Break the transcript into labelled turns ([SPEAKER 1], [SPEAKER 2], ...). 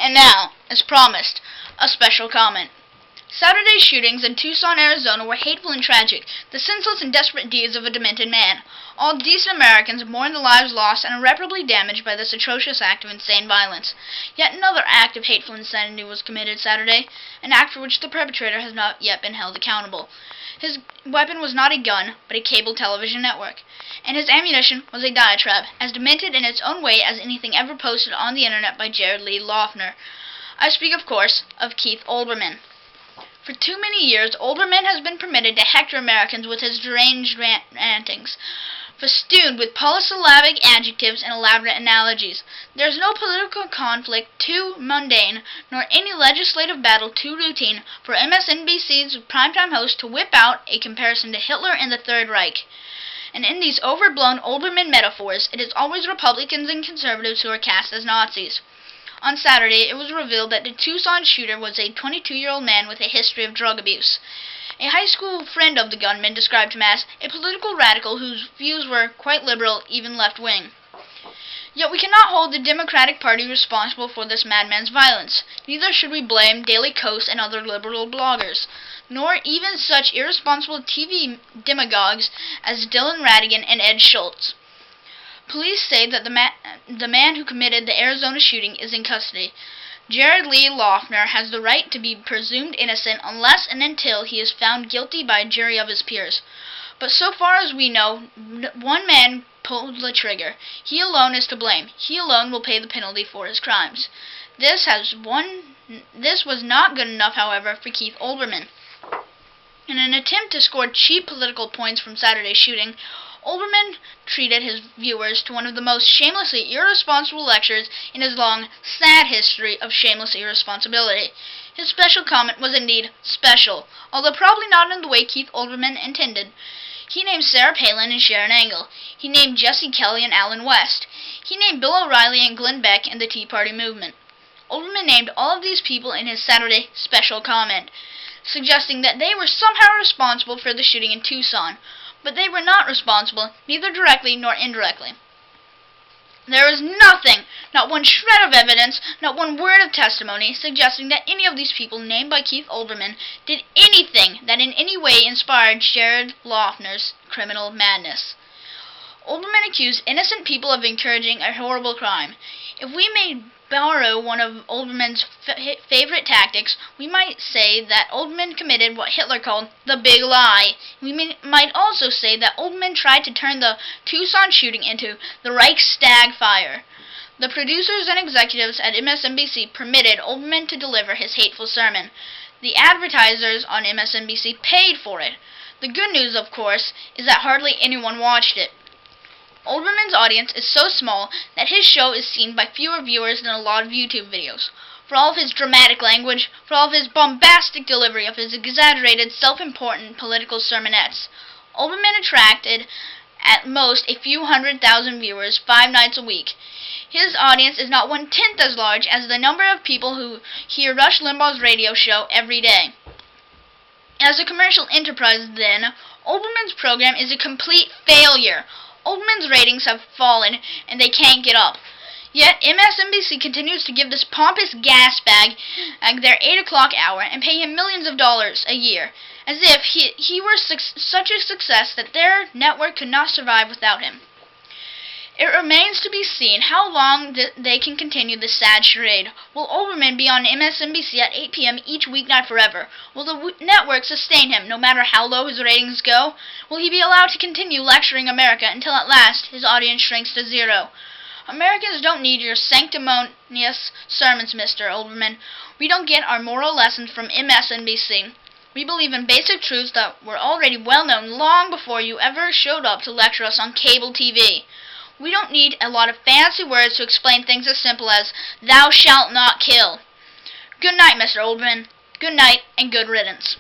[SPEAKER 1] And now, as promised, a special comment. Saturday's shootings in Tucson, Arizona were hateful and tragic, the senseless and desperate deeds of a demented man. All decent Americans mourn the lives lost and irreparably damaged by this atrocious act of insane violence. Yet another act of hateful insanity was committed Saturday, an act for which the perpetrator has not yet been held accountable. His weapon was not a gun, but a cable television network, and his ammunition was a diatribe, as demented in its own way as anything ever posted on the internet by Jared Lee Loughner. I speak, of course, of Keith Olbermann. For too many years, Olbermann has been permitted to hector Americans with his deranged rantings, festooned with polysyllabic adjectives and elaborate analogies. There is no political conflict too mundane, nor any legislative battle too routine for MSNBC's primetime host to whip out a comparison to Hitler and the Third Reich. And in these overblown Olbermann metaphors, it is always Republicans and conservatives who are cast as Nazis. On Saturday, it was revealed that the Tucson shooter was a 22-year-old man with a history of drug abuse. A high school friend of the gunman described him as a political radical whose views were quite liberal, even left-wing. Yet we cannot hold the Democratic Party responsible for this madman's violence. Neither should we blame Daily Kos and other liberal bloggers, nor even such irresponsible TV demagogues as Dylan Ratigan and Ed Schultz. Police say that the man who committed the Arizona shooting is in custody. Jared Lee Loughner has the right to be presumed innocent unless and until he is found guilty by a jury of his peers. But so far as we know, one man pulled the trigger. He alone is to blame. He alone will pay the penalty for his crimes. This was not good enough, however, for Keith Olbermann. In an attempt to score cheap political points from Saturday's shooting, Olbermann treated his viewers to one of the most shamelessly irresponsible lectures in his long, sad history of shameless irresponsibility. His special comment was indeed special, although probably not in the way Keith Olbermann intended. He named Sarah Palin and Sharon Angle. He named Jesse Kelly and Allen West. He named Bill O'Reilly and Glenn Beck and the Tea Party movement. Olbermann named all of these people in his Saturday special comment, suggesting that they were somehow responsible for the shooting in Tucson. But they were not responsible, neither directly nor indirectly. There is nothing, not one shred of evidence, not one word of testimony, suggesting that any of these people named by Keith Olbermann did anything that in any way inspired Jared Loughner's criminal madness. Olbermann accused innocent people of encouraging a horrible crime. If we may borrow one of Olbermann's favorite tactics, we might say that Olbermann committed what Hitler called the big lie. We might also say that Olbermann tried to turn the Tucson shooting into the Reichstag fire. The producers and executives at MSNBC permitted Olbermann to deliver his hateful sermon. The advertisers on MSNBC paid for it. The good news, of course, is that hardly anyone watched it. Olbermann's audience is so small that his show is seen by fewer viewers than a lot of YouTube videos. For all of his dramatic language, for all of his bombastic delivery of his exaggerated, self-important political sermonettes, Olbermann attracted at most a few 100,000 viewers 5 nights a week. His audience is not 1/10 as large as the number of people who hear Rush Limbaugh's radio show every day. As a commercial enterprise, then, Olbermann's program is a complete failure. Olbermann's ratings have fallen, and they can't get up. Yet MSNBC continues to give this pompous gas bag their 8 o'clock hour and pay him millions of dollars a year, as if he were such a success that their network could not survive without him. It remains to be seen how long they can continue this sad charade. Will Olbermann be on MSNBC at 8 p.m. each weeknight forever? Will the network sustain him, no matter how low his ratings go? Will he be allowed to continue lecturing America until at last his audience shrinks to zero? Americans don't need your sanctimonious sermons, Mr. Olbermann. We don't get our moral lessons from MSNBC. We believe in basic truths that were already well known long before you ever showed up to lecture us on cable TV. We don't need a lot of fancy words to explain things as simple as, "Thou shalt not kill." Good night, Mr. Olbermann. Good night, and good riddance.